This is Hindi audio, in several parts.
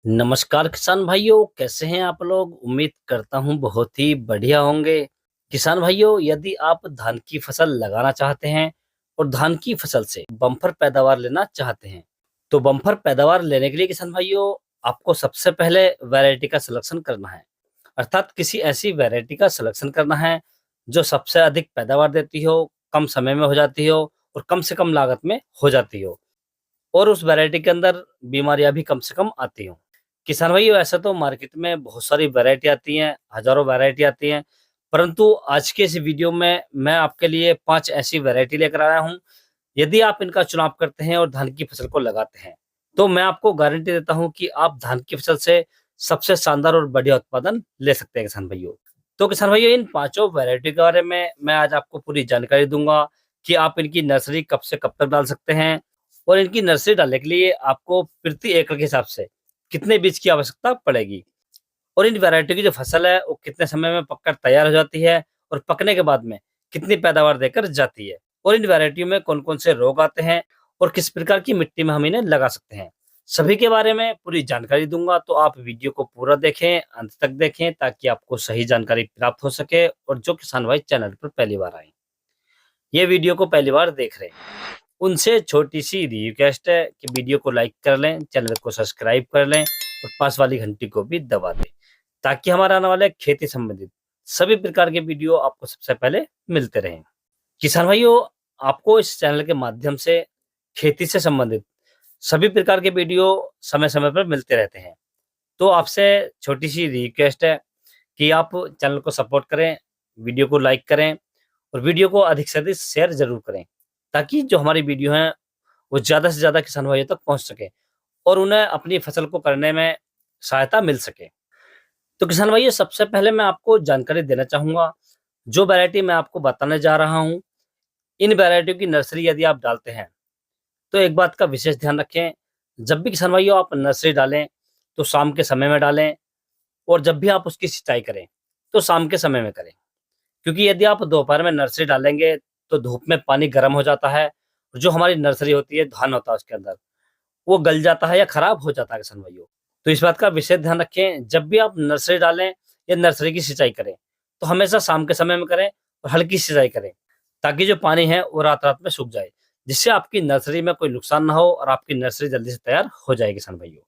नमस्कार किसान भाइयों, कैसे हैं आप लोग। उम्मीद करता हूं बहुत ही बढ़िया होंगे। किसान भाइयों, यदि आप धान की फसल लगाना चाहते हैं और धान की फसल से बम्पर पैदावार लेना चाहते हैं, तो बम्पर पैदावार लेने के लिए किसान भाइयों आपको सबसे पहले वैरायटी का सिलेक्शन करना है। अर्थात किसी ऐसी वैरायटी का सिलेक्शन करना है जो सबसे अधिक पैदावार देती हो, कम समय में हो जाती हो और कम से कम लागत में हो जाती हो, और उस वैरायटी के अंदर बीमारियां भी कम से कम आती हो। किसान भाइयों, ऐसा तो मार्केट में बहुत सारी वैरायटी आती हैं, हजारों वैरायटी आती हैं, परंतु आज के इस वीडियो में मैं आपके लिए 5 ऐसी वैरायटी लेकर आया हूं। यदि आप इनका चुनाव करते हैं और धान की फसल को लगाते हैं, तो मैं आपको गारंटी देता हूं कि आप धान की फसल से सबसे शानदार और बढ़िया उत्पादन ले सकते हैं किसान भाइयों। तो किसान भाइयों, इन पांचों वैरायटी के बारे में मैं आज आपको पूरी जानकारी दूंगा कि आप इनकी नर्सरी कब से कब तक डाल सकते हैं, और इनकी नर्सरी डालने के लिए आपको प्रति एकड़ के हिसाब से कितने बीज की आवश्यकता पड़ेगी, और इन वैरायटी की जो फसल है वो कितने समय में पककर तैयार हो जाती है और पकने के बाद में कितनी पैदावार देकर जाती है, और इन वैरायटियों में कौन कौन से रोग आते हैं और किस प्रकार की मिट्टी में हम इन्हें लगा सकते हैं, सभी के बारे में पूरी जानकारी दूंगा। तो आप वीडियो को पूरा देखें, अंत तक देखें, ताकि आपको सही जानकारी प्राप्त हो सके। और जो किसान भाई चैनल पर पहली बार आए, ये वीडियो को पहली बार देख रहे हैं, उनसे छोटी सी रिक्वेस्ट है कि वीडियो को लाइक कर लें, चैनल को सब्सक्राइब कर लें और पास वाली घंटी को भी दबा दें, ताकि हमारा आने वाले खेती संबंधित सभी प्रकार के वीडियो आपको सबसे पहले मिलते रहें। किसान भाइयों, आपको इस चैनल के माध्यम से खेती से संबंधित सभी प्रकार के वीडियो समय समय पर मिलते रहते हैं। तो आपसे छोटी सी रिक्वेस्ट है कि आप चैनल को सपोर्ट करें, वीडियो को लाइक करें और वीडियो को अधिक से अधिक शेयर जरूर करें, ताकि जो हमारी वीडियो हैं वो ज़्यादा से ज़्यादा किसान भाइयों तक पहुँच सके और उन्हें अपनी फसल को करने में सहायता मिल सके। तो किसान भाइयों, सबसे पहले मैं आपको जानकारी देना चाहूँगा, जो वैरायटी मैं आपको बताने जा रहा हूँ, इन वैरायटियों की नर्सरी यदि आप डालते हैं, तो एक बात का विशेष ध्यान रखें। जब भी किसान भाइयों आप नर्सरी डालें, तो शाम के समय में डालें, और जब भी आप उसकी सिंचाई करें, तो शाम के समय में करें। क्योंकि यदि आप दोपहर में नर्सरी डालेंगे, तो धूप में पानी गर्म हो जाता है, और जो हमारी नर्सरी होती है, धान होता है उसके अंदर, वो गल जाता है या खराब हो जाता है किसान भाइयों। तो इस बात का विशेष ध्यान रखें, जब भी आप नर्सरी डालें या नर्सरी की सिंचाई करें, तो हमेशा शाम के समय में करें और हल्की सिंचाई करें, ताकि जो पानी है वो रात रात में सूख जाए, जिससे आपकी नर्सरी में कोई नुकसान ना हो और आपकी नर्सरी जल्दी से तैयार हो जाए किसान भाइयों।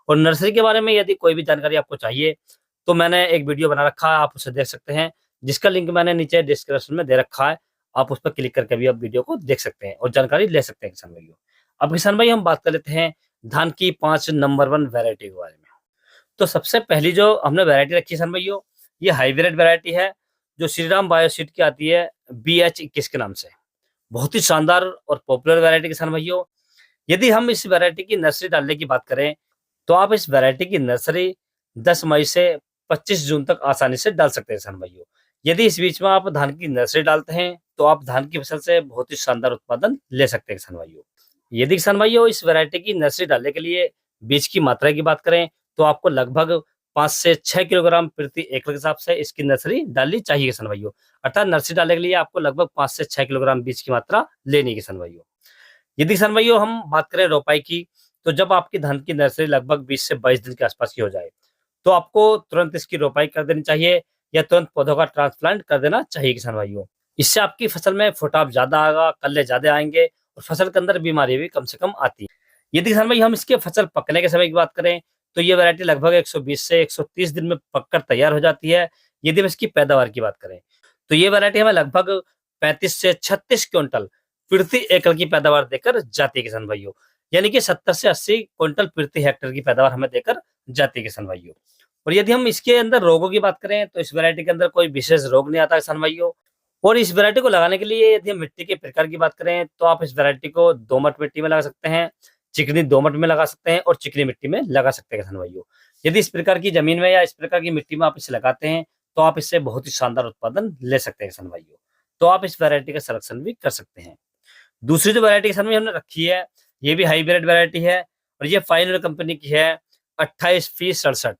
और नर्सरी के बारे में यदि कोई भी जानकारी आपको चाहिए, तो मैंने एक वीडियो बना रखा है, आप उसे देख सकते हैं, जिसका लिंक मैंने नीचे डिस्क्रिप्शन में दे रखा है। आप उस पर क्लिक करके भी आप वीडियो को देख सकते हैं और जानकारी ले सकते हैं किसान भाइयों। अब किसान भाई, हम बात कर लेते हैं धान की 5 नंबर 1 वैरायटी के बारे में। तो सबसे पहली जो हमने वैरायटी रखी है किसान भाइयों, ये हाइब्रिड वैरायटी है, जो श्रीराम बायोसीड की आती है BH21 के नाम से। बहुत ही शानदार और पॉपुलर वैरायटी किसान भाइयों। यदि हम इस वैरायटी की नर्सरी डालने की बात करें, तो आप इस वैरायटी की नर्सरी 10 मई से 25 जून तक आसानी से डाल सकते हैं किसान भाइयों। यदि इस बीच में आप धान की नर्सरी डालते हैं, तो आप धान की फसल से बहुत ही शानदार उत्पादन ले सकते हैं किसान भाइयों। यदि किसान भाइयों इस वैरायटी की नर्सरी डालने के लिए बीज की मात्रा की बात करें, तो आपको लगभग 5 से 6 किलोग्राम प्रति एकड़ के हिसाब से इसकी नर्सरी डालनी चाहिए किसान भाइयों। अर्थात नर्सरी डालने के लिए आपको लगभग 5 से 6 किलोग्राम बीज की मात्रा लेनी है किसान भाइयों। यदि किसान भाइयों हम बात करें रोपाई की, तो जब आपकी धान की नर्सरी लगभग 20 से 22 दिन के आसपास की हो जाए, तो आपको तुरंत इसकी रोपाई कर देनी चाहिए या तुरंत पौधों का ट्रांसप्लांट कर देना चाहिए किसान भाइयों। इससे आपकी फसल में फुटाव ज्यादा आएगा, कल्ले ज्यादा आएंगे और फसल के अंदर बीमारी भी कम से कम आती है। यदि किसान भाई हम इसके फसल पकने के समय की बात करें, तो ये वैरायटी लगभग 120 से 130 दिन में पककर तैयार हो जाती है। यदि हम इसकी पैदावार की बात करें, तो ये वैरायटी हमें लगभग 35 से 36 क्विंटल प्रति एकड़ की पैदावार देकर जाती है किसान भाइयों। यानी कि 70 से 80 क्विंटल प्रति हेक्टेयर की पैदावार हमें देकर जाती है किसान भाइयों। और यदि हम इसके अंदर रोगों की बात करें, तो इस वैरायटी के अंदर कोई विशेष रोग नहीं आता किसान भाइयों। और इस वैरायटी को लगाने के लिए यदि हम मिट्टी के प्रकार की बात करें, तो आप इस वैरायटी को दोमट मिट्टी में लगा सकते हैं, चिकनी दोमट में लगा सकते हैं और चिकनी मिट्टी में लगा सकते हैं किसान भाइयों। यदि इस प्रकार की जमीन में या इस प्रकार की मिट्टी में आप इसे लगाते हैं, तो आप इससे बहुत ही शानदार उत्पादन ले सकते हैं किसान भाइयों। तो आप इस वैरायटी का सिलेक्शन भी कर सकते हैं। दूसरी जो वैरायटी किसान भाई हमने रखी है, ये भी हाइब्रिड वैरायटी है और ये फाइनल कंपनी की है 28 फीस 67।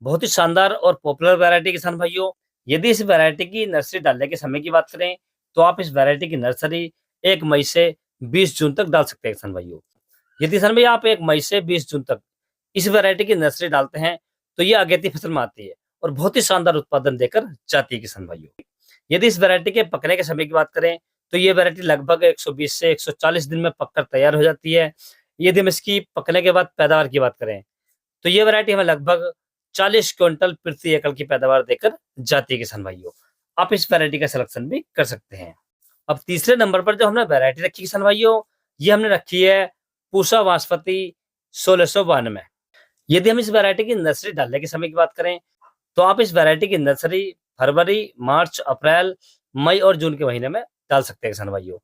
बहुत ही शानदार और पॉपुलर वैरायटी किसान भाइयों। यदि इस वैरायटी की नर्सरी डालने के समय की बात करें, तो आप इस वैरायटी की नर्सरी 1 मई से 20 जून तक डाल सकते हैं किसान भाइयों। यदि किसान भाई आप 1 मई से 20 जून तक इस वैरायटी की नर्सरी डालते हैं तो ये अगेती फसल में आती है और बहुत ही शानदार उत्पादन देकर जाती है किसान भाइयों। यदि इस वैरायटी के पकने के समय की बात करें तो ये वैरायटी लगभग 120 से 140 दिन में पककर तैयार हो जाती है। यदि हम इसकी पकने के बाद पैदावार की बात करें तो ये वैरायटी हमें लगभग 40 क्विंटल प्रति एकड़ की पैदावार देकर जाती है किसान भाइयों। आप इस वैरायटी का सिलेक्शन भी कर सकते हैं। अब तीसरे नंबर पर जो हमने वैरायटी रखी किसान भाइयों, ये हमने रखी है पूसा बासमती 1692। यदि हम इस वैरायटी की नर्सरी डालने के समय की बात करें तो आप इस वैरायटी की नर्सरी फरवरी, मार्च, अप्रैल, मई और जून के महीने में डाल सकते हैं किसान भाइयों।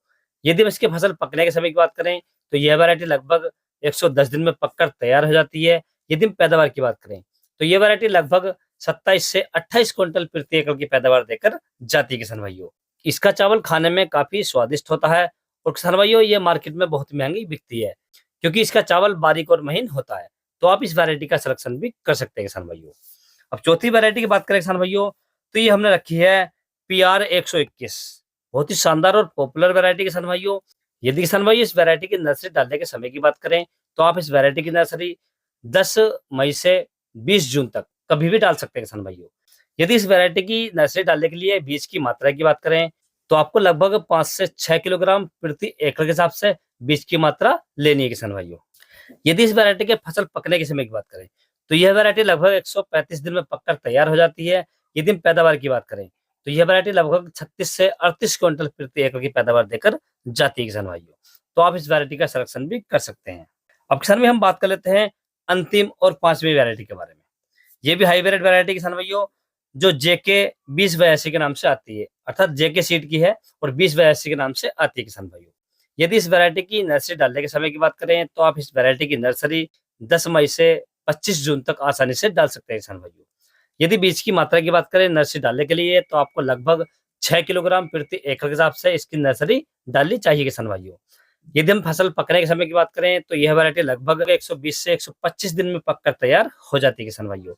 यदि हम इसकी फसल पकने के समय की बात करें तो यह वैरायटी लगभग 110 दिन में पककर तैयार हो जाती है। यदि हम पैदावार की बात करें तो ये वैरायटी लगभग 27 से 28 क्विंटल प्रति एकड़ की पैदावार देकर जाती है किसान भाइयों। इसका चावल खाने में काफी स्वादिष्ट होता है और किसान भाइयों ये मार्केट में बहुत महंगी बिकती है क्योंकि इसका चावल बारीक और महीन होता है। तो आप इस वैरायटी का सिलेक्शन भी कर सकते हैं किसान भाइयों। अब चौथी वैरायटी की बात करें किसान भाइयों तो ये हमने रखी है PR 121। बहुत ही शानदार और पॉपुलर वैरायटी किसान भाइयों। यदि किसान भाइयों इस वैरायटी की नर्सरी डालने के समय की बात करें तो आप इस वैरायटी की नर्सरी 10 मई से 20 जून तक कभी भी डाल सकते हैं किसान भाइयों। यदि इस वैरायटी की नर्सरी डालने के लिए बीज की मात्रा की बात करें तो आपको लगभग 5 से 6 किलोग्राम प्रति एकड़ के हिसाब से बीज की मात्रा लेनी है किसान भाइयों। यदि इस वैरायटी के फसल पकने के समय की बात करें तो यह वैरायटी लगभग 135 दिन में पककर तैयार हो जाती है। यदि हम पैदावार की बात करें तो यह वैरायटी लगभग 36 से 38 क्विंटल प्रति एकड़ की पैदावार देकर जाती है किसान भाइयों। तो आप इस वैरायटी का सिलेक्शन भी कर सकते हैं। अब किसान में हम बात कर लेते हैं अंतिम और पांचवी वैरायटी के बारे में। ये भी हाईब्रिड वैरायटी किसान भाइयों जो JK 2082 के नाम से आती है, अर्थात JK सीड की है और 2082 के नाम से आती है किसान भाइयों। यदि इस वैरायटी की नर्सरी डालने के समय की बात करें तो आप इस वैरायटी की नर्सरी 10 मई से 25 जून तक आसानी से डाल सकते हैं किसान भाइयों। यदि बीज की मात्रा की बात करें नर्सरी डालने के लिए तो आपको लगभग 6 किलोग्राम प्रति एकड़ के हिसाब से इसकी नर्सरी डालनी चाहिए किसान भाइयों। यदि हम फसल पकने के समय की बात करें तो यह वैरायटी लगभग 120 से 125 दिन में पककर तैयार हो जाती है किसान भाइयों।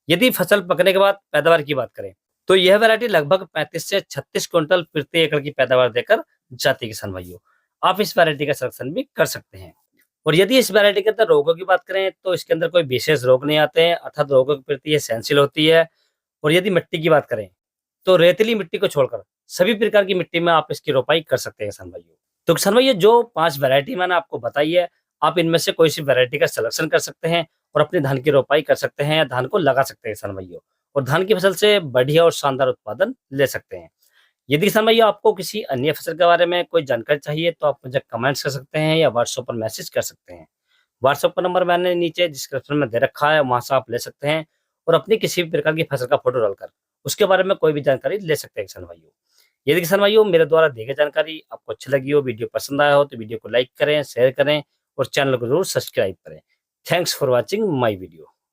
यदि फसल पकने के बाद पैदावार की बात करें तो यह वैरायटी लगभग 35 से 36 क्विंटल प्रति एकड़ की पैदावार देकर जाती है किसान भाइयों। आप इस वैरायटी का सिलेक्शन भी कर सकते हैं। और यदि इस वैरायटी के अंदर रोगों की बात करें तो इसके अंदर कोई विशेष रोग नहीं आते हैं, अर्थात रोगों के प्रति ये सहनशील होती है। और यदि मिट्टी की बात करें तो रेतीली मिट्टी को छोड़कर सभी प्रकार की मिट्टी में आप इसकी रोपाई कर सकते हैं किसान भाइयों। तो किसान भाइयों जो 5 वैरायटी मैंने आपको बताई है, आप इनमें से कोई सी वैरायटी का सिलेक्शन कर सकते हैं और अपने धान की रोपाई कर सकते हैं या धान को लगा सकते हैं किसान भाइयों, और धान की फसल से बढ़िया और शानदार उत्पादन ले सकते हैं। यदि किसान भाइयों आपको किसी अन्य फसल के बारे में कोई जानकारी चाहिए तो आप मुझे कमेंट्स कर सकते हैं या व्हाट्सएप पर मैसेज कर सकते हैं। व्हाट्सएप का नंबर मैंने नीचे डिस्क्रिप्शन में दे रखा है, वहां से आप ले सकते हैं और अपनी किसी भी प्रकार की फसल का फोटो डालकर उसके बारे में कोई भी जानकारी ले सकते हैं किसान भाइयों। यदि किसान भाइयों मेरे द्वारा दी गई जानकारी आपको अच्छी लगी हो, वीडियो पसंद आया हो तो वीडियो को लाइक करें, शेयर करें और चैनल को जरूर सब्सक्राइब करें। Thanks for watching my video.